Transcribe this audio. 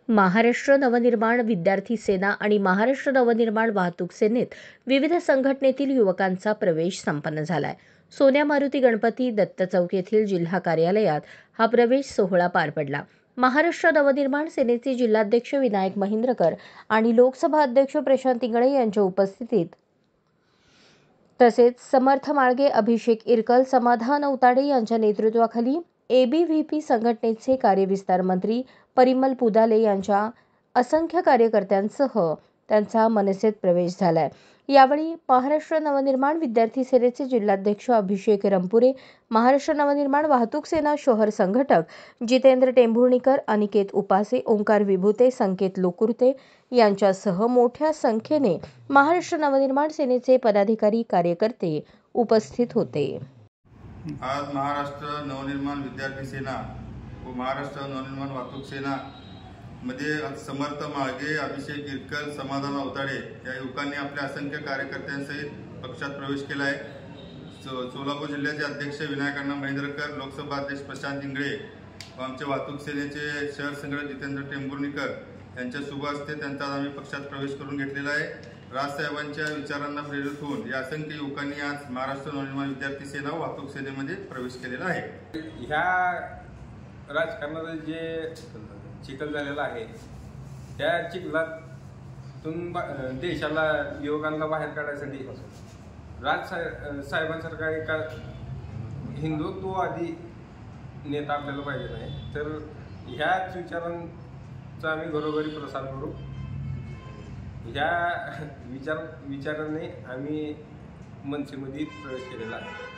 महाराष्ट्र नवनिर्माण विद्यार्थी सेना आणि महाराष्ट्र नवनिर्माण वाहतूक सेनेत विविध संघटनेतील युवकांचा प्रवेश संपन्न झालाय। सोन्या मारुती गणपती दत्त चौक येथील जिल्हा कार्यालयात हा प्रवेश सोहळा पार पडला। महाराष्ट्र नवनिर्माण सेनेचे जिल्हाध्यक्ष विनायक महिंद्रकर आणि लोकसभा अध्यक्ष प्रशांत इंगळे यांच्या उपस्थितीत तसेच समर्थ माळगे, अभिषेक इरकल, समाधान औताडे यांच्या नेतृत्वाखाली एबीव्हीपी संघटनेचे कार्यविस्तार मंत्री परिमल पुदाले यांच्या असंख्य कार्यकर्त्यांसह त्यांचा मनसेत प्रवेश झालाय। यावेळी महाराष्ट्र नवनिर्माण विद्यार्थी सेनेचे जिल्हाध्यक्ष अभिषेक रंपुरे, महाराष्ट्र नवनिर्माण वाहतूक सेना शहर संघटक जितेंद्र टेंभुर्णीकर, अनिकेत उपासे, ओंकार विभूते, संकेत लोकुर्ते यांच्यासह मोठ्या संख्येने महाराष्ट्र नवनिर्माण सेनेचे पदाधिकारी कार्यकर्ते उपस्थित होते। आज महाराष्ट्र नवनिर्माण विद्यार्थी सेना व महाराष्ट्र नवनिर्माण वाहतूक सेना मध्ये समर्थ माळगे, अभिषेक इरकल, समाधान औताडे या युवकांनी आपल्या असंख्य कार्यकर्त्यांसहित पक्षात प्रवेश केला आहे। सोलापूर जिल्ह्याचे अध्यक्ष विनायक महिंद्रकर, लोकसभा अध्यक्ष प्रशांत इंगळे व आमचे वाहतूक सेनेचे शहर संघटक जितेंद्र टेंभुर्णीकर यांच्या शुभ हस्ते त्यांचा आम्ही पक्षात प्रवेश करून घेतलेला आहे। राजसाहेबांच्या विचारांना प्रेरित होऊन या असंख्य युवकांनी आज महाराष्ट्र नवनिर्माण विद्यार्थी सेना व वाहतूक सेनेमध्ये प्रवेश केलेला आहे। ह्या राजकारणात जे चिखल झालेला आहे त्या चिखलातून देशाला युवकांना बाहेर काढण्यासाठी साहेबांसारखा एका हिंदुत्ववादी नेता आपल्याला पाहिजे नाही, तर ह्याच विचारांचा आम्ही घरोघरी प्रसार करू। ह्या विचाराने आम्ही मनसेमध्ये प्रवेश केलेला आहे।